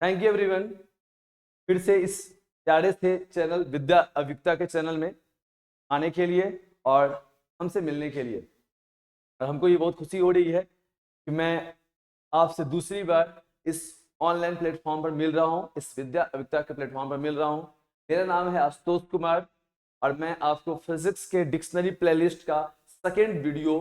Thank you everyone, फिर से इस प्यारे से चैनल विद्या अविक्ता के चैनल में आने के लिए और हमसे मिलने के लिए। और हमको ये बहुत खुशी हो रही है कि मैं आपसे दूसरी बार इस ऑनलाइन प्लेटफॉर्म पर मिल रहा हूँ, इस विद्या अविक्ता के प्लेटफॉर्म पर मिल रहा हूँ। मेरा नाम है आशुतोष कुमार और मैं आपको फिजिक्स के डिक्शनरी प्लेलिस्ट का सेकेंड वीडियो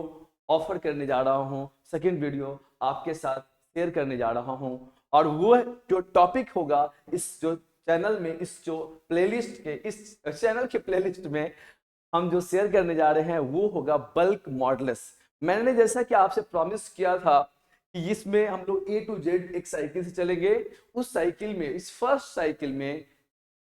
ऑफर करने जा रहा हूँ, सेकेंड वीडियो आपके साथ शेयर करने जा रहा हूँ। और वो जो टॉपिक होगा इस जो चैनल में, इस जो प्लेलिस्ट के, इस चैनल के प्लेलिस्ट में हम जो शेयर करने जा रहे हैं वो होगा बल्क मॉडल्स। मैंने जैसा कि आपसे प्रॉमिस किया था कि इसमें हम लोग ए टू जेड एक साइकिल से चलेंगे। उस साइकिल में, इस फर्स्ट साइकिल में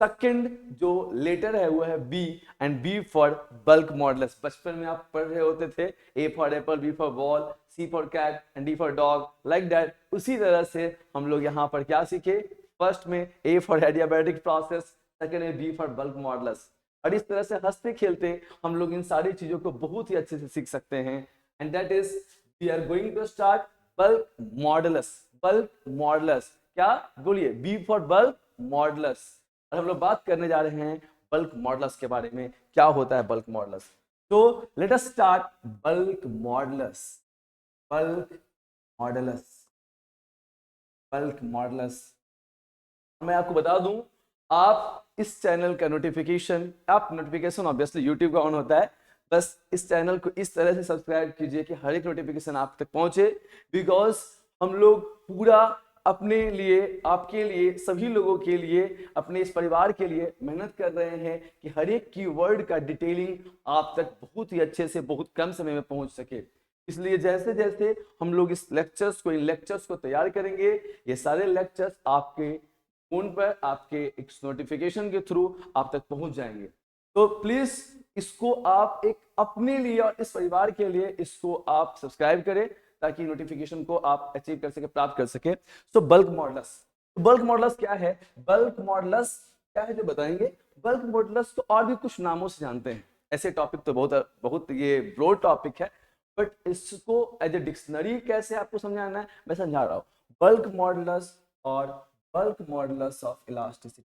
सेकंड जो लेटर है वो है B, and B for bulk models. बचपन में आप पढ़ रहे होते थे A for apple, B for ball, C for cat and D for dog, like that. उसी तरह से हम लोग यहाँ पर क्या सीखे, फर्स्ट में A for adiabatic process, second में बी फॉर बल्क मॉडल्स। और इस तरह से हंसते खेलते हम लोग इन सारी चीजों को बहुत ही अच्छे से सीख सकते हैं। And that is we are going to start bulk modulus. Bulk modulus क्या, बोलिए, बी फॉर बल्क मॉडल्स। और हम लोग बात करने जा रहे हैं बल्क मॉडल्स के बारे में, क्या होता है बल्क मॉडल्स। तो let us start bulk modulus. Bulk modulus, bulk models. मैं आपको बता दूं, आप इस चैनल का नोटिफिकेशन, आप नोटिफिकेशन ऑब्वियसली यूट्यूब का ऑन होता है, बस इस चैनल को इस तरह से सब्सक्राइब कीजिए कि हर एक नोटिफिकेशन आप तक पहुंचे। बिकॉज हम लोग पूरा अपने लिए, आपके लिए, सभी लोगों के लिए, अपने इस परिवार के लिए मेहनत कर रहे हैं कि हर एक कीवर्ड का डिटेलिंग आप तक बहुत ही अच्छे से, बहुत कम समय में पहुंच सके। इसलिए जैसे जैसे हम लोग इस लेक्चर्स को, इन लेक्चर्स को तैयार करेंगे, ये सारे लेक्चर्स आपके फोन पर, आपके एक नोटिफिकेशन के थ्रू आप तक पहुंच जाएंगे। तो प्लीज इसको आप एक अपने लिए और इस परिवार के लिए इसको आप सब्सक्राइब करें ताकि नोटिफिकेशन को आप अचीव कर सके, प्राप्त कर सके। तो बल्क मॉडल्स, बल्क मॉडल्स क्या है, बल्क मॉडल्स क्या है जो बताएंगे। बल्क मॉडल्स तो और भी कुछ नामों से जानते हैं, ऐसे टॉपिक तो बहुत बहुत ये ब्रॉड टॉपिक है, बट इसको एज ए डिक्शनरी कैसे आपको समझाना है मैं समझा रहा हूँ। बल्क मॉडल्स और bulk modulus of elasticity,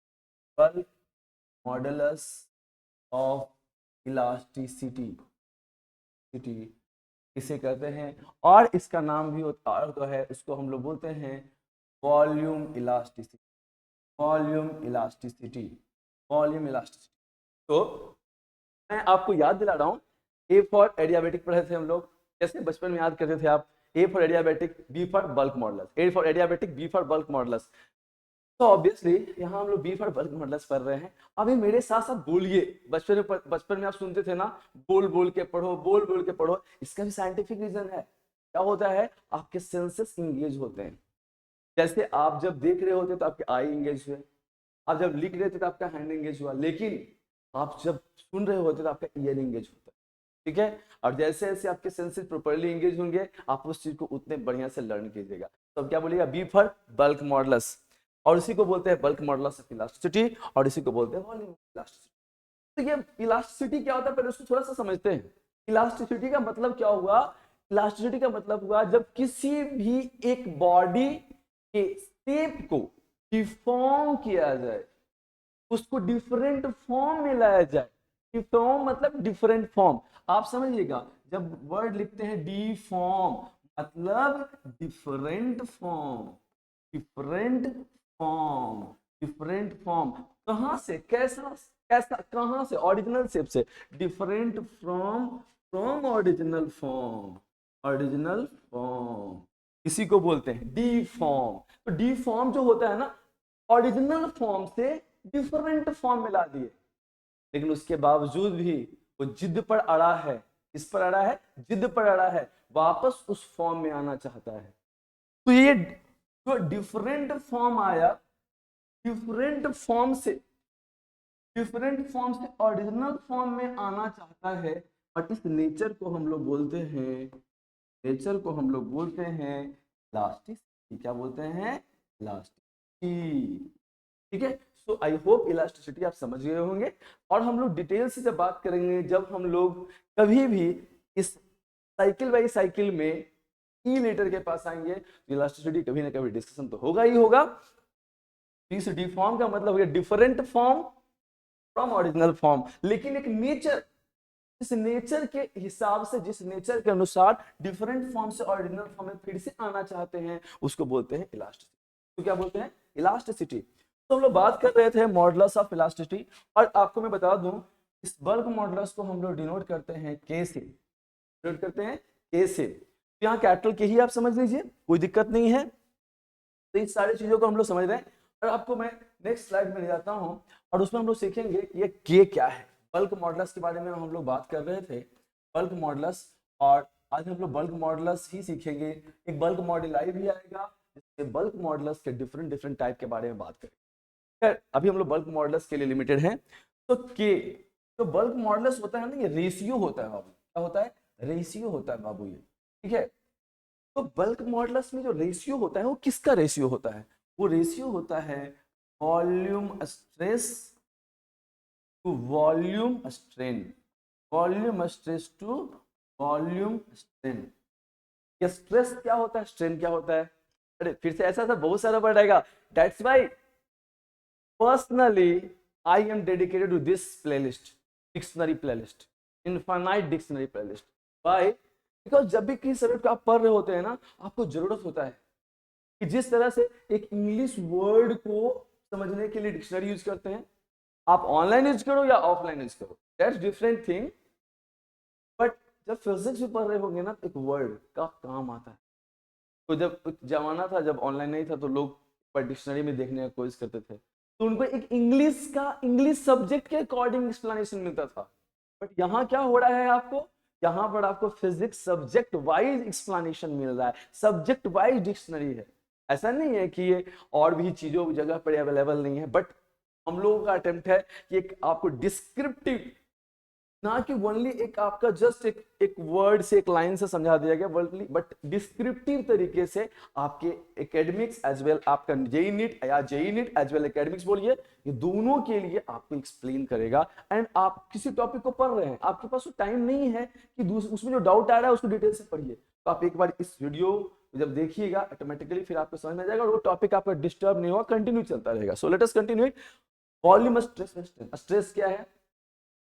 bulk modulus of elasticity इसे कहते हैं। और इसका नाम भी होता है, तो है, इसको हम लोग बोलते हैं volume elasticity, volume elasticity, volume elasticity. तो मैं आपको याद दिला रहा हूँ, ए फॉर एडियाबेटिक पढ़े थे हम लोग, जैसे बचपन में याद करते थे आप, A for adiabatic, B for bulk modulus, A for adiabatic, B for bulk modulus. तो ऑब्वियसली यहाँ हम लोग बी फॉर बल्क मॉडल्स पढ़ रहे हैं। अभी मेरे साथ साथ बोलिए, बचपन में आप सुनते थे ना, बोल बोल के पढ़ो, बोल बोल के पढ़ो। इसका भी साइंटिफिक रीजन है। क्या होता है, आपके सेंसेस इंगेज होते हैं। जैसे आप जब देख रहे होते तो आपके आई इंगेज हुए, आप जब लिख रहे थे तो आपका हैंड इंगेज हुआ, लेकिन आप जब सुन रहे होते तो आपका ईयर इंगेज होता है। ठीक है, और जैसे जैसे आपके सेंसेस प्रॉपर्ली इंगेज होंगे आप उस चीज को उतने बढ़िया से लर्न कीजिएगा। तो अब क्या बोलिएगा, बी फॉर बल्क मॉडल्स, और इसी को बोलते हैं बल्क मॉडल्स ऑफ इलास्टिसिटी, और इसी को बोलते हैं वॉल्यूम इलास्टिसिटी। तो ये इलास्टिसिटी क्या होता है पहले उसको थोड़ा सा समझते हैं। इलास्टिसिटी का मतलब क्या हुआ, इलास्टिसिटी का मतलब हुआ जब किसी भी एक बॉडी के शेप को डिफॉर्म किया जाए, उसको डिफरेंट फॉर्म में लाया जाए। डिफॉर्म मतलब डिफरेंट फॉर्म, आप समझिएगा। जब वर्ड लिखते हैं डी फॉर्म, मतलब different form, different form, different form. कहां से, कैसा, कैसा, कहां से, ओरिजिनल शेप से, different from, from original form, original form, इसी को बोलते हैं डी फॉर्म। तो डी फॉर्म जो होता है ना, ओरिजिनल फॉर्म से डिफरेंट फॉर्म में ला दिए, लेकिन उसके बावजूद भी वो जिद पर अड़ा है। किस पर अड़ा है, जिद पर अड़ा है, वापस उस फॉर्म में आना चाहता है। तो ये जो डिफरेंट फॉर्म आया, डिफरेंट फॉर्म से, डिफरेंट फॉर्म से ओरिजिनल फॉर्म में आना चाहता है। और इस नेचर को हम लोग बोलते हैं, नेचर को हम लोग बोलते हैं इलास्टिसिटी। क्या बोलते हैं, इलास्टिसिटी। ठीक है, सो आई होप इलास्टिसिटी आप समझ गए होंगे। और हम लोग डिटेल से जब बात करेंगे, जब हम लोग कभी भी इस साइकिल बाई साइकिल में ई लेटर के पास आएंगे, इलास्टिसिटी कभी ना कभी डिस्कशन तो होगा ही होगा। फिक्स्ड फॉर्म का मतलब हो गया different form from original form, लेकिन एक नेचर, इस नेचर के हिसाब से, जिस नेचर के अनुसार डिफरेंट फॉर्म से ओरिजिनल फॉर्म में फिर से आना चाहते हैं, उसको बोलते हैं इलास्टिसिटी। तो क्या बोलते हैं? इलास्टिसिटी। तो हम लोग बात कर रहे थे मॉडुलस ऑफ इलास्टिसिटी, और आपको मैं बता दूं इस बल्क मॉडुलस को हम लोग डिनोट करते हैं के से, डिनोट करते हैं के से। तो यहाँ कैपिटल के ही आप समझ लीजिए, कोई दिक्कत नहीं है। तो इस सारी चीजों को हम लोग समझ रहे हैं, और आपको मैं नेक्स्ट स्लाइड में ले जाता हूँ, और उसमें हम लोग सीखेंगे कि ये के क्या है। बल्क मॉडुलस के बारे में हम लोग बात कर रहे थे, बल्क मॉडुलस, और आज हम लोग बल्क मॉडुलस ही सीखेंगे। एक बल्क मॉड्यूलाई भी आएगा, जिसके बल्क मॉडुलस के डिफरेंट डिफरेंट टाइप के बारे में बात करेंगे। अभी हम लोग बल्क मॉडुलस के लिए लिमिटेड हैं। तो के, तो बल्क मॉडुलस होता है ना, ये रेशियो होता है बाबू। क्या होता है? रेशियो होता है बाबू, ये ठीक है। तो बल्क मॉडुलस में जो रेशियो होता है वो किसका रेशियो होता है? वो रेशियो होता है volume stress to volume strain, volume stress to volume strain. ये स्ट्रेस क्या होता है, स्ट्रेन क्या होता है? अरे फिर से ऐसा बहुत सारा वर्ड आएगा। That's why personally I am dedicated to this playlist, dictionary playlist, infinite dictionary playlist. Why? Because जब भी किसी सब्जेक्ट को आप पढ़ रहे होते हैं ना, आपको जरूरत होता है कि जिस तरह से एक इंग्लिश वर्ड को समझने के लिए डिक्शनरी यूज करते हैं, आप ऑनलाइन यूज करो या ऑफलाइन यूज करो, दैट्स डिफरेंट थिंग। बट जब फिजिक्स में पढ़ रहे होंगे ना, एक वर्ड का काम आता है। तो जब जमाना था जब ऑनलाइन नहीं था, तो लोग पर डिक्शनरी में देखने की कोशिश करते थे, तो उनको एक इंग्लिश का, इंग्लिश सब्जेक्ट के अकॉर्डिंग एक्सप्लेनेशन मिलता था। बट यहाँ क्या हो रहा है आपको? यहाँ पर आपको फिजिक्स सब्जेक्ट वाइज एक्सप्लेनेशन मिल रहा है, सब्जेक्ट वाइज डिक्शनरी है। ऐसा नहीं है कि ये और भी चीजों जगह पर अवेलेबल नहीं है, बट हम लोगों का अटेम्प्ट है कि एक आपको डिस्क्रिप्टिव, ना कि ओनली एक आपका जस्ट एक वर्ड से, एक लाइन से समझा दिया गया, बट डिस्क्रिप्टिव तरीके से आपके एकेडमिक्स एज वेल, आपका जेई नीट या JEE NEET as well academics बोलिए, ये दोनों के लिए आपको एक्सप्लेन करेगा। एंड आप किसी टॉपिक को पढ़ रहे हैं, आपके पास तो टाइम नहीं है कि उसमें जो डाउट आ रहा है उसको डिटेल से पढ़िए, तो आप एक बार इस वीडियो जब देखिएगा ऑटोमेटिकली फिर आपको समझ में आ जाएगा, और वो टॉपिक आपका डिस्टर्ब नहीं होगा, कंटिन्यू चलता रहेगा। So let us continue. Volume stress, stress क्या है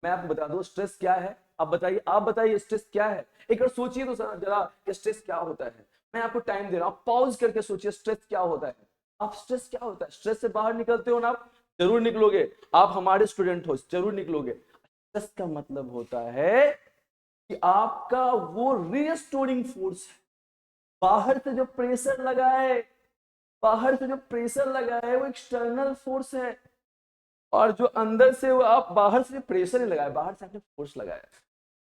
मैं आपको बता दूं, स्ट्रेस क्या है। आप बताइए, आप बताइए स्ट्रेस क्या है। एक बार सोचिए तो जरा कि स्ट्रेस क्या होता है। मैं आपको टाइम दे रहा हूं, पॉज करके सोचिए स्ट्रेस क्या होता है। आप स्ट्रेस क्या होता है, स्ट्रेस से बाहर निकलते हो ना आप? जरूर निकलोगे, आप हमारे स्टूडेंट हो, जरूर निकलोगे। स्ट्रेस का मतलब होता है कि आपका वो रीस्टोरिंग फोर्स है, बाहर से जो प्रेशर लगा है, बाहर से जो प्रेशर लगा है वो एक्सटर्नल फोर्स है, और जो अंदर से वो आप बाहर से प्रेशर नहीं लगाया, बाहर से आपने फोर्स लगाया,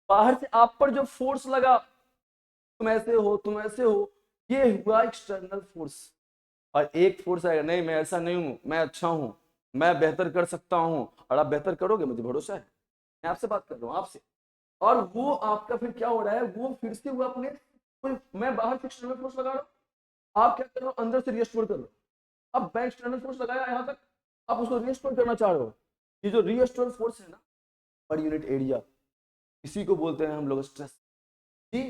बाहर से आप पर जो फोर्स लगा, तुम ऐसे हो, तुम ऐसे हो, ये हुआ एक्सटर्नल फोर्स। और एक फोर्स आएगा, नहीं मैं ऐसा नहीं हूं, मैं अच्छा हूं, मैं बेहतर कर सकता हूं, और आप बेहतर करोगे, मुझे भरोसा है, मैं आपसे बात कर रहा हूं आपसे। और वो आपका फिर क्या हो रहा है, वो फिर से वो अपने, मैं बाहर से एक्सटर्नल फोर्स लगा रहा हूं, आप क्या कर रहे हो, अंदर से रिस्टोर कर रहे हो। अब मैं एक्सटर्नल फोर्स लगाया यहां तक, आप उसको रिस्टोर करना चाह रहे हो। ये जो रिस्टोर फोर्स है ना, पर यूनिट एरिया, इसी को बोलते हैं हम लोग स्ट्रेस। जी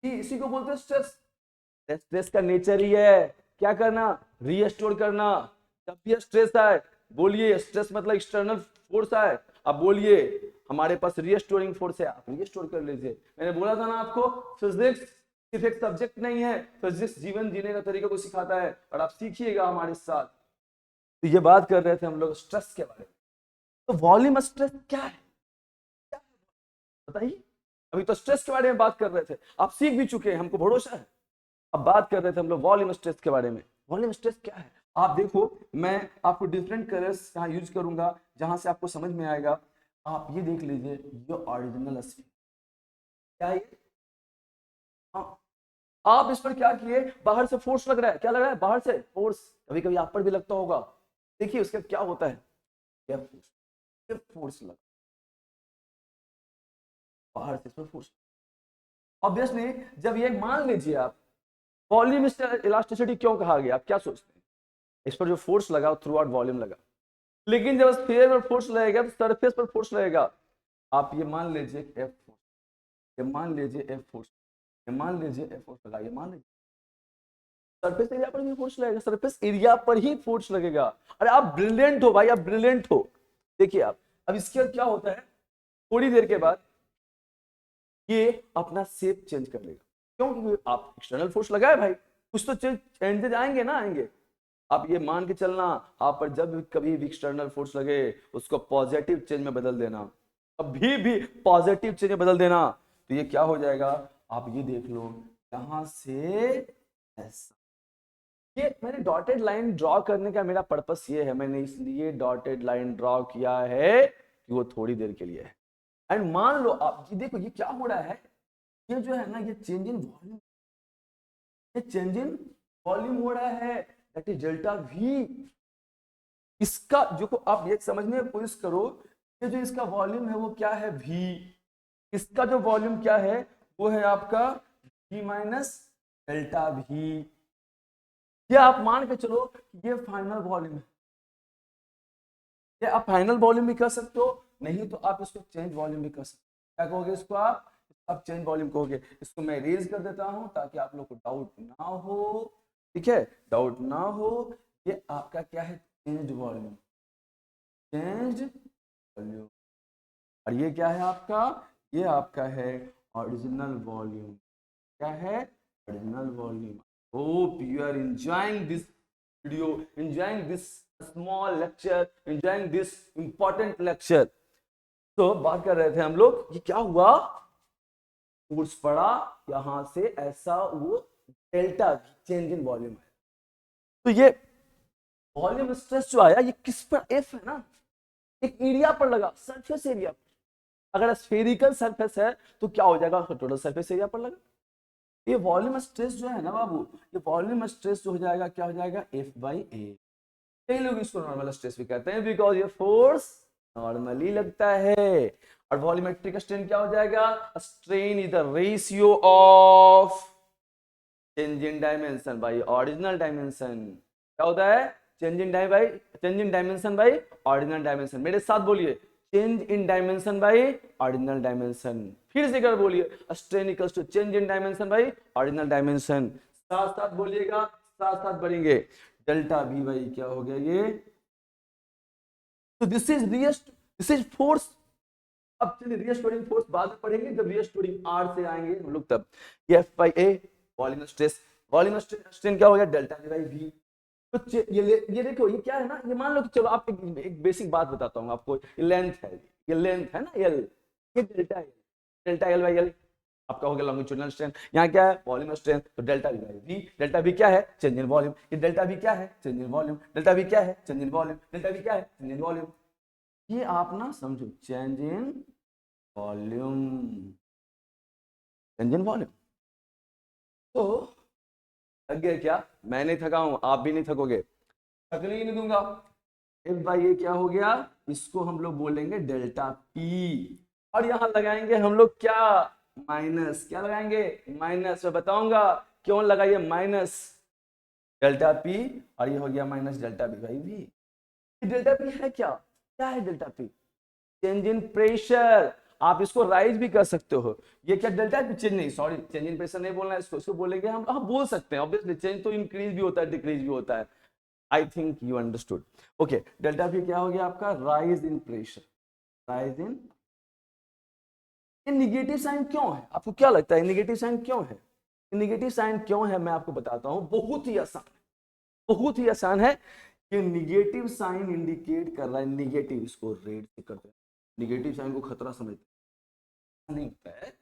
जी, इसी को बोलते हैं स्ट्रेस। स्ट्रेस का नेचर ही है क्या करना, रीस्टोर करना। जब भी स्ट्रेस आए बोलिए, स्ट्रेस मतलब एक्सटर्नल फोर्स आए, आप बोलिए हमारे पास रीस्टोरिंग फोर्स है, आप रीस्टोर कर लीजिए। मैंने बोला था ना आपको, फिजिक्स सिर्फ एक सब्जेक्ट नहीं है, फिजिक्स जीवन जीने का तरीका को सिखाता है, और आप सीखिएगा हमारे साथ। तो ये बात कर रहे थे हम लोग स्ट्रेस के बारे में। तो वॉल्यूम स्ट्रेस क्या है, बताइए। अभी तो स्ट्रेस के बारे में बात कर रहे थे, आप सीख भी चुके हैं, हमको भरोसा है। अब बात कर रहे थे हम लोग वॉल्यूम स्ट्रेस के बारे में। वॉल्यूम स्ट्रेस क्या है, आप देखो, मैं आपको डिफरेंट कलर्स यहाँ यूज करूंगा जहां से आपको समझ में आएगा। आप ये देख लीजिए, ये ओरिजिनल स्फीयर क्या है, हाँ। आप इस पर क्या किए, बाहर से फोर्स लग रहा है, क्या लग रहा है, बाहर से फोर्स, कभी कभी आप पर भी लगता होगा। देखिए उसका क्या होता है, क्या फोर्स, फोर्स लगा बाहर से, फोर्स। ऑब्वियसली जब ये मान लीजिए आप, वॉल्यूम इलास्टिसिटी क्यों कहा गया, आप क्या सोचते हैं? इस पर जो फोर्स लगा थ्रू आउट वॉल्यूम लगा, लेकिन जब स्फीयर पर फोर्स लगेगा तो सरफेस पर फोर्स लगेगा। आप ये मान लीजिए एफ फोर्स, ये मान लीजिए एफ फोर्स, ये मान लीजिए एफ फोर्स लगा, ये मान लीजिए, सरफेस एरिया पर भी फोर्स लगेगा, सरफेस एरिया पर ही फोर्स लगेगा। अरे आप ब्रिलियंट हो भाई, आप ब्रिलियंट हो। देखिए आप, अब इसके बाद क्या होता है, थोड़ी देर के बाद ये अपना शेप चेंज कर लेगा। क्यों? क्योंकि आप एक्सटर्नल फोर्स लगाए भाई, कुछ तो चेंजेस आएंगे ना, आएंगे। आप ये मान के चलना, आप पर जब कभी भी एक्सटर्नल फोर्स लगे उसको पॉजिटिव चेंज में बदल देना, कभी भी पॉजिटिव चेंज में बदल देना, तो ये क्या हो जाएगा, आप ये देख लो, यहां से ऐसा। ये मैंने डॉटेड लाइन ड्रॉ करने का मेरा पर्पस ये है, मैंने इसलिए डॉटेड लाइन ड्रॉ किया है कि वो थोड़ी देर के लिए है। एंड मान लो आप ये देखो, ये क्या हो रहा है, ये जो है ना, ये चेंज इन वॉल्यूम, ये चेंज इन वॉल्यूम हो रहा है, दैट इज डेल्टा वी। इसका जो आप ये समझने की कोशिश करो, ये जो इसका वॉल्यूम है वो क्या है, वी। इसका जो वॉल्यूम क्या है, वो है आपका वी माइनस डेल्टा वी। ये आप मान के चलो ये फाइनल वॉल्यूम है। ये आप फाइनल वॉल्यूम भी कर सकते हो, नहीं तो आप इसको चेंज वॉल्यूम भी कर सकते हो। क्या कहोगे इसको आप चेंज वॉल्यूम कहोगे। इसको मैं रेज कर देता हूं ताकि आप लोग को डाउट ना हो, ठीक है, डाउट ना हो। ये आपका क्या है, चेंज वॉल्यूम, चेंज वॉल्यूम। और ये क्या है आपका, ये आपका है ओरिजिनल वॉल्यूम। क्या है, original volume. Hope you are enjoying this video, enjoying this small lecture, enjoying this important lecture। तो बात कर रहे थे हम लोग, ये क्या हुआ, फोर्स पड़ा यहां से ऐसा, वो डेल्टा चेंज इन वॉल्यूम है। तो ये वॉल्यूम स्ट्रेस जो आया, ये किस पर, एफ है ना, एक एरिया पर लगा, सरफेस एरिया पर। अगर स्फेरिकल सरफेस है तो क्या हो जाएगा, टोटल सरफेस एरिया पर लगा। ये वॉल्यूम स्ट्रेस जो है ना बाबू, ये वॉल्यूम स्ट्रेस जो हो जाएगा, क्या हो जाएगा, एफ बाई ए। कई लोग इसको नॉर्मल स्ट्रेस भी कहते हैं, बिकॉज ये फोर्स नॉर्मली लगता है। और वॉल्यूमेट्रिक स्ट्रेन क्या हो जाएगा, strain is the ratio of change in dimension by original dimension. क्या होता है, change in dimension by original dimension. मेरे साथ बोलिए, change in dimension by original dimension. फिर से कर बोलिए, strain equals to change in dimension by original dimension. साथ साथ बोलिएगा, साथ साथ बढ़ेंगे। डेल्टा वी बाई क्या हो गया ये, तो दिस इज फोर्स। अब चलिए रिएस्टोरिंग फोर्स बाद में पढ़ेंगे, जब रिएस्टोरिंग आर से आएंगे हम लोग तब। ये F by A volume stress, volume strain क्या हो गया, डेल्टा वी बाई वी। तो ये देखो, ये क्या है ना, ये मान लो कि चलो आप एक बेसिक बात बताता हूँ आपको, ये लेंथ है, ये लेंथ है ना एल, ये डेल्टा एल बाई एल आपका हो गया लॉन्गिट्यूडिनल स्ट्रेन। यहाँ क्या है, वॉल्यूम स्ट्रेन, तो delta V by V. Delta V क्या है, चेंज इन वॉल्यूम। ये डेल्टा वी क्या है, change in volume. Delta V क्या है, change in volume. Delta V क्या है, चेंज इन वॉल्यूम। ये आप ना समझो, change in volume, change in volume. तो थक गए क्या, मैं नहीं थका हूं, आप भी नहीं थकोगे, थकने ही नहीं दूंगा। एफ बाई ए क्या हो गया, इसको हम लोग बोलेंगे डेल्टा पी। और यहां लगाएंगे हम लोग क्या, माइनस। क्या लगाएंगे, माइनस। मैं बताऊंगा क्यों लगाइए माइनस, डेल्टा पी। और ये हो गया minus delta B by V. Delta P है क्या, क्या है delta P, change in pressure. आप इसको राइज भी कर सकते हो। ये क्या, डेल्टा पी चेंज नहीं, सॉरी चेंज इन प्रेशर नहीं बोलना है इसको, इसको बोलेंगे हम, हाँ बोल सकते हैं ऑब्वियसली, चेंज तो इंक्रीज भी होता है, डिक्रीज भी होता है। I think you understood. Okay, delta P क्या हो गया आपका, rise in pressure, rise in. Negative sign क्यों है, आपको क्या लगता है निगेटिव साइन क्यों है, निगेटिव साइन क्यों है, मैं आपको बताता हूं, बहुत ही आसान, बहुत ही आसान है। कि निगेटिव साइन इंडिकेट कर रहा है, निगेटिव, इसको रेड से करते हैं, निगेटिव साइन को खतरा समझते नहीं होता है,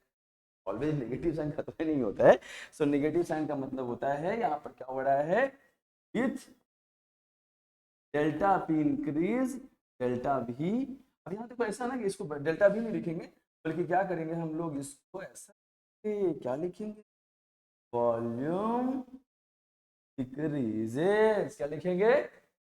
ऑलवेज नेगेटिव साइन खतरा नहीं होता है। सो नेगेटिव साइन का मतलब होता है, यहाँ पर क्या हो रहा है, with delta P increase delta भी। अब यहाँ देखो ऐसा ना कि इसको डेल्टा भी नहीं लिखेंगे, बल्कि क्या करेंगे हम लोग, इसको ऐसा क्या लिखेंगे, वॉल्यूम डिक्रीजेस। क्या लिखेंगे,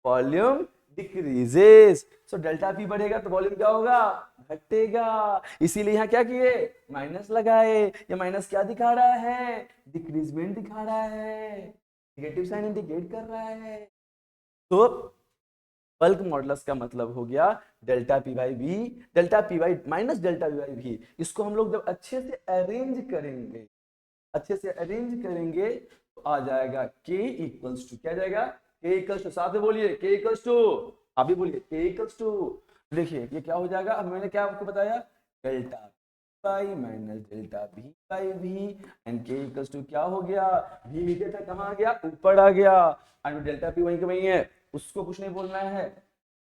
volume decreases. So delta P बढ़ेगा तो वॉल्यूम क्या होगा, घटेगा। इसीलिए यहाँ क्या किए, माइनस लगाए। ये माइनस क्या दिखा रहा है, डिक्रीजमेंट दिखा रहा है, नेगेटिव साइन इंडिकेट कर रहा है। तो बल्क मॉडुलस का मतलब हो गया delta P by V, delta P by minus delta P by V. इसको हम लोग जब अच्छे से अरेंज करेंगे, अच्छे से अरेंज करेंगे, तो आ जाएगा k इक्वल्स टू, क्या जाएगा, k इक्वल्स टू, साथ में बोलिए k इक्वल्स टू, आप भी बोलिए k इक्वल्स टू। देखिए ये क्या हो जाएगा, अब मैंने क्या आपको बताया, delta by minus delta v by v and k equals to क्या हो गया, v नीचे था, कहाँ आ गया, ऊपर आ गया, और डेल्टा p वहीं के वहीं है, उसको कुछ नहीं बोलना है।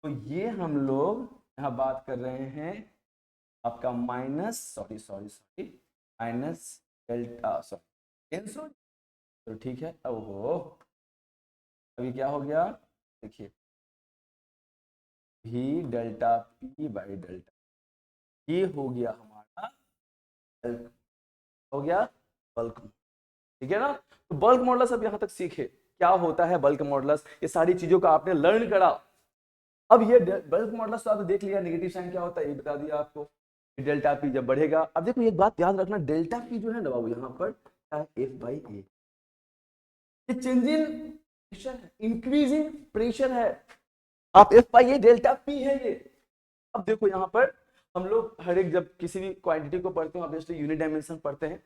तो ये हम लोग यहाँ बात कर रहे हैं आपका minus, sorry minus delta, sorry, तो ठीक है। अब हो अभी क्या हो गया, देखिए v delta p by delta, ये हो गया हमारा बल्क, हो गया बल्क, ठीक है ना। तो बल्क मॉडुलस अब यहां तक सीखे क्या होता है बल्क मॉडुलस, ये सारी चीजों का आपने लर्न करा। अब ये बल्क मॉडुलस तो आपने देख लिया, नेगेटिव साइन क्या होता है ये बता दिया आपको, डेल्टा पी जब बढ़ेगा। अब देखो एक बात याद रखना, डेल्टा पी जो है ना बाबू यहाँ पर क्या है, एफ बाई ए, ये चेंज इन प्रेशर है, इंक्रीजिंग प्रेशर है, आप F by A delta P है ये। अब देखो यहाँ पर हम लोग हर एक जब किसी भी क्वांटिटी को पढ़ते हैं ऑब्वियसली यूनिट डायमेंशन पढ़ते हैं।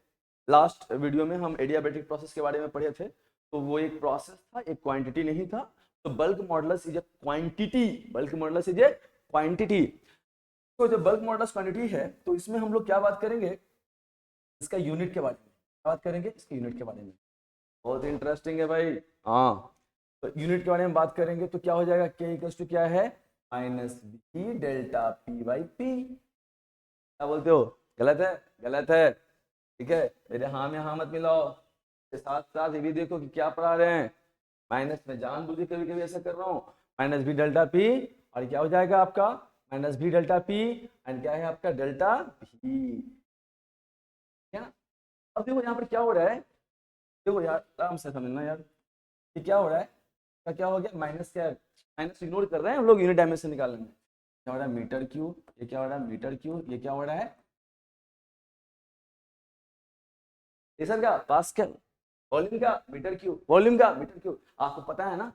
लास्ट वीडियो में हम एडियाबेटिक प्रोसेस के बारे में पढ़े थे, तो वो एक प्रोसेस था, एक क्वांटिटी नहीं था। तो bulk modulus is a quantity, bulk modulus is a quantity. तो जब बल्क मॉडुलस क्वांटिटी है तो इसमें हम लोग क्या बात करेंगे, इसका यूनिट के बारे में बात करेंगे, इसके यूनिट के बारे में, बहुत इंटरेस्टिंग है भाई। हाँ तो यूनिट के बारे में बात करेंगे तो क्या हो जाएगा, के इक्वल्स टू क्या है, minus B delta P by P. क्या बोलते हो, गलत है, गलत है, ठीक है, मेरे हाँ में हाँ मत मिलाओ, के साथ साथ ये भी देखो कि क्या पढ़ा रहे हैं, माइनस में जानबूझ के कभी कभी ऐसा कर रहा हूँ, माइनस बी डेल्टा पी, और क्या हो जाएगा आपका minus B delta P, and क्या है आपका डेल्टा पी, है ना। अब देखो यहाँ पर क्या हो रहा है, देखो यार आराम से समझना यार, ये क्या हो रहा है, क्या हो गया, माइनस क्या है, माइनस इग्नोर कर रहे हैं हम लोग यूनिट डायमेंशन निकालने में, क्या हो रहा है मीटर क्यूब, ये क्या हो रहा है मीटर क्यूब, ये क्या हो रहा है प्रेशर का पास्कल, वॉल्यूम का मीटर क्यूब, वॉल्यूम का मीटर क्यूब, आपको पता है ना,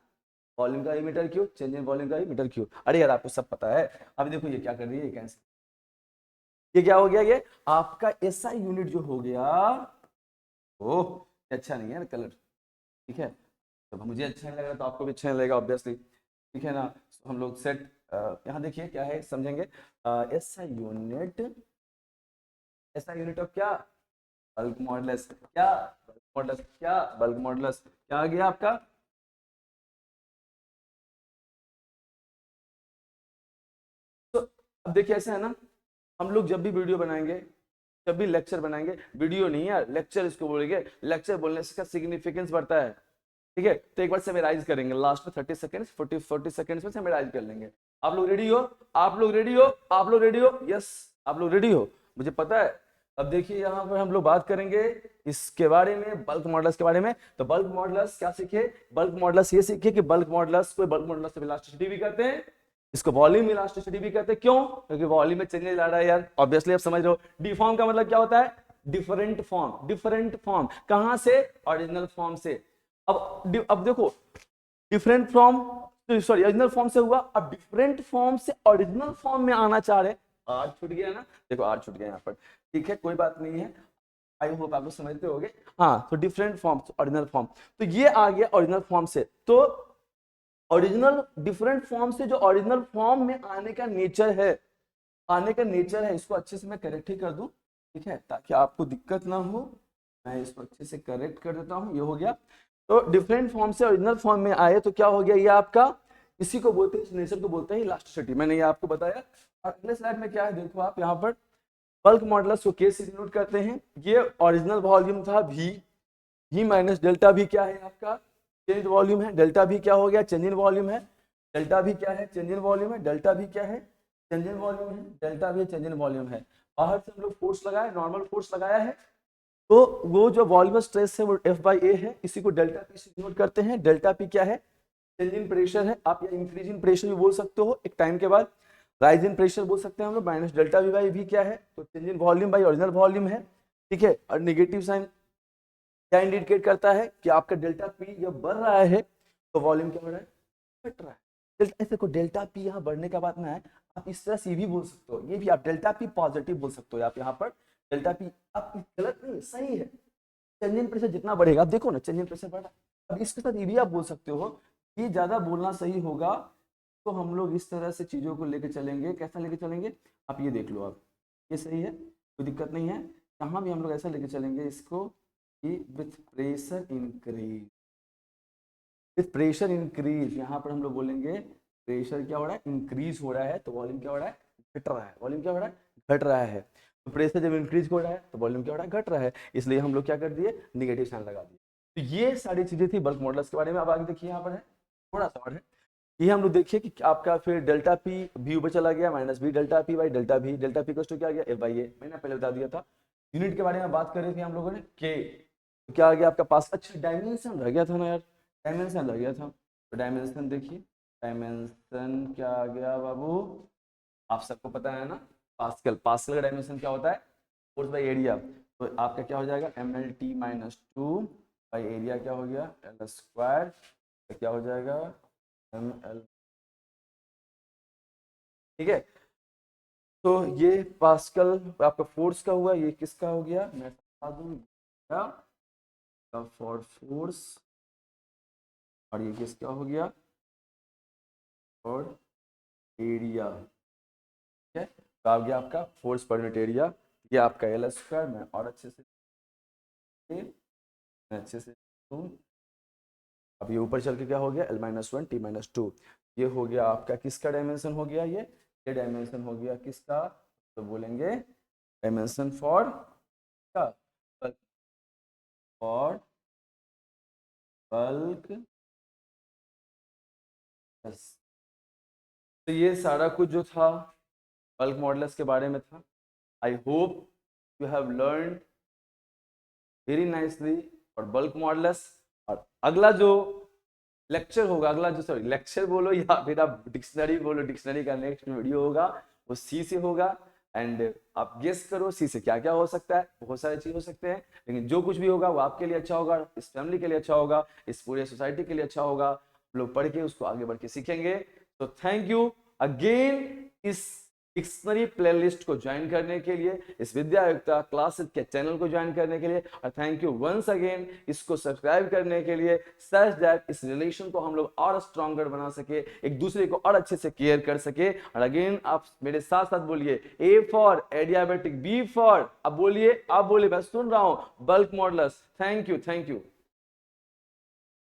वॉल्यूम का ही metre cube, change in volume का ही मीटर क्यूब। अरे यार आपको सब पता है। अब देखो ये क्या कर रही है, ये कैंसिल, ये क्या हो गया, ये आपका एसआई यूनिट जो हो गया, ओह अच्छा नहीं है ना कलर, ठीक है, तो मुझे अच्छा नहीं लग रहा तो आपको भी अच्छा नहीं लगेगा ऑब्वियसली, ठीक है ना। तो हम लोग सेट यहाँ देखिए क्या है समझेंगे, SI unit, SI unit of क्या, बल्क मॉडुलस, क्या बल्क मॉडुलस, क्या बल्क मॉडुलस, क्या आ गया आपका, तो अब देखिए ऐसा है ना, हम लोग जब भी वीडियो बनाएंगे, जब भी लेक्चर बनाएंगे, वीडियो नहीं यार लेक्चर इसको बोलेंगे, लेक्चर बोलने से इसका सिग्निफिकेंस बढ़ता है, ठीक है। तो एक बार समराइज करेंगे लास्ट में 30 सेकंड्स, 40 सेकंड्स में समराइज कर लेंगे। आप लोग रेडी हो, आप लोग रेडी हो, आप लोग रेडी हो, यस आप लोग रेडी हो, मुझे पता है। अब देखिए यहाँ पर हम लोग बात करेंगे इसके बारे में, बल्क मॉडुलस के बारे में। तो बल्क मॉडुलस क्या सीखे, बल्क मॉडुलस ये सीखे कि बल्क मॉडुलस को बल्क मॉडुलस से इलास्टिसिटी भी कहते हैं, इसको वॉल्यूम इलास्टिसिटी भी कहते हैं, क्यों, क्योंकि वॉल्यूम में चेंजेस आ रहा है यार, ऑब्वियसली आप समझ रहे हो। डिफॉर्म का मतलब क्या होता है, डिफरेंट फॉर्म, डिफरेंट फॉर्म कहां से, ओरिजिनल फॉर्म से। अब देखो different form, sorry original form से हुआ, अब डिफरेंट फॉर्म से ओरिजिनल फॉर्म में आना चाह रहे, आर छूट गया ना, देखो आर छूट गया यहाँ पर, ठीक है कोई बात नहीं है, आई होप आप लोग समझते होगे। हाँ तो डिफरेंट फॉर्म ओरिजिनल फॉर्म, तो ये आ गया ओरिजिनल फॉर्म से, तो ओरिजिनल डिफरेंट फॉर्म से जो ओरिजिनल फॉर्म में आने का नेचर है, आने का नेचर है, इसको अच्छे से मैं करेक्ट ही कर दूं, ठीक है, ताकि आपको दिक्कत ना हो, मैं इसको अच्छे से करेक्ट कर देता हूं, ये हो गया। तो डिफरेंट फॉर्म से ओरिजिनल फॉर्म में आए तो क्या हो गया, ये आपका इसी को बोलते हैं, इस नेचर को बोलते हैं इलास्टिसिटी, मैंने ये आपको बताया। और अगले स्लाइड में क्या है देखो आप यहाँ पर, बल्क मॉडुलस को केस से डिनोट करते हैं, ये ओरिजिनल वॉल्यूम था v माइनस डेल्टा भी क्या है आपका चेंज वॉल्यूम है, डेल्टा भी क्या हो गया चेंज इन वॉल्यूम है, डेल्टा भी क्या है चेंज इन वॉल्यूम है, डेल्टा भी क्या है चेंज इन वॉल्यूम है, डेल्टा भी चेंज इन वॉल्यूम है। बाहर से हम लोग फोर्स लगाए, नॉर्मल फोर्स लगाया है, तो वो जो वॉल्यूम स्ट्रेस है वो एफ बाई ए है, इसी को डेल्टा पी से डिनोट करते हैं। डेल्टा पी क्या है, चेंज इन प्रेशर है, आप या इंक्रीज इन प्रेशर भी बोल सकते हो एक टाइम के बाद, राइज इन प्रेशर बोल सकते हैं हम लोग, minus delta V by V क्या है, तो change in volume by original volume है, ठीक है। और नेगेटिव साइन क्या इंडिकेट करता है कि आपका डेल्टा पी जब बढ़ रहा है तो वॉल्यूम क्या हो रहा है, घट रहा है। ऐसे को डेल्टा पी यहाँ बढ़ने का बात ना है, आप इस तरह से भी बोल सकते हो, ये भी आप डेल्टा पी पॉजिटिव बोल सकते हो, आप यहाँ पर डेल्टा पी, आप गलत नहीं सही है, चेंज इन प्रेशर जितना बढ़ेगा, आप देखो ना चेंज इन प्रेशर बढ़ रहा है। अब इसके साथ ये भी आप बोल सकते हो, ये ज्यादा बोलना सही होगा, तो हम लोग इस तरह से चीजों को लेके चलेंगे। कैसा लेके चलेंगे, आप ये देख लो, आप ये सही है, कोई दिक्कत नहीं है। यहाँ भी हम लोग ऐसा लेके चलेंगे इसको कि with pressure increase, with pressure increase, यहाँ पर हम लोग बोलेंगे प्रेशर क्या हो रहा है, इंक्रीज हो रहा है, तो वॉल्यूम क्या हो रहा है, घट रहा है। वॉल्यूम क्या हो रहा है, घट रहा है। तो प्रेशर जब इंक्रीज हो रहा है तो वॉल्यूम क्या हो रहा है, घट रहा है। इसलिए हम लोग क्या कर दिए, निगेटिव साइन लगा दिए। तो ये सारी चीजें थी बल्क मॉडल्स के बारे में। अब आगे देखिए, यहाँ पर है थोड़ा सा और है, ये हम लोग देखिए कि आपका फिर डेल्टा पी भी ऊपर चला गया, minus B delta P by delta भी, डेल्टा पी कस्ट क्या आ गया, एफ बाई ए। मैंने पहले बता दिया था। यूनिट के बारे में बात कर रहे थे हम लोगों ने, के, तो क्या आ गया आपका पास, अच्छा डायमेंशन रह गया था ना यार, डायमेंशन रह गया था। तो डायमेंशन देखिए, डायमेंशन क्या आ गया बाबू, आप सबको पता है ना, पास्कल, पास्कल का डायमेंशन क्या होता है, फोर्स बाई एरिया। तो आपका क्या हो जाएगा, M L T minus two by area क्या हो गया, एल स्क्वायर, क्या हो जाएगा एम एल। ठीक है, तो ये पास्कल आपका फोर्स का हुआ, ये किसका हो गया, मैं बता दूं, फॉर फोर्स, और ये किसका हो गया, और एरिया। ठीक है, तो आ गया आपका फोर्स पर यूनिट एरिया, ये आपका एल स्क्वायर। मैं और अच्छे से अब ये ऊपर चल के क्या हो गया, L minus one T minus to. ये हो गया आपका किसका डायमेंशन हो गया, ये डायमेंशन हो गया किसका, तो बोलेंगे डायमेंशन फॉर क्या, फॉर बल्क। तो ये सारा कुछ जो था बल्क मॉडल्स के बारे में था। I hope you have learn very nicely और बल्क मॉडल्स। और अगला जो लेक्चर होगा, अगला जो, सॉरी लेक्चर बोलो या फिर आप डिक्शनरी बोलो, डिक्शनरी का नेक्स्ट वीडियो होगा वो सी से होगा। एंड आप गेस करो सी से क्या क्या हो सकता है, बहुत सारे चीज हो सकते हैं, लेकिन जो कुछ भी होगा वो आपके लिए अच्छा होगा, इस फैमिली के लिए अच्छा होगा, इस पूरे सोसाइटी के लिए अच्छा होगा। लोग पढ़ के उसको आगे बढ़ के सीखेंगे। तो थैंक यू अगेन इस डिक्शनरी प्लेलिस्ट को ज्वाइन करने के लिए, इस विद्या आयुक्ता क्लासेस के चैनल को ज्वाइन करने के लिए, और थैंक यू वंस अगेन इसको सब्सक्राइब करने के लिए, सच दैट इस रिलेशन को हम लोग और स्ट्रॉन्गर बना सके, एक दूसरे को और अच्छे से केयर कर सके। और अगेन आप मेरे साथ साथ बोलिए, A for adiabatic, B for, अब बोलिए, आप बोलिए, मैं सुन रहा हूं, bulk modulus. Thank you, thank you.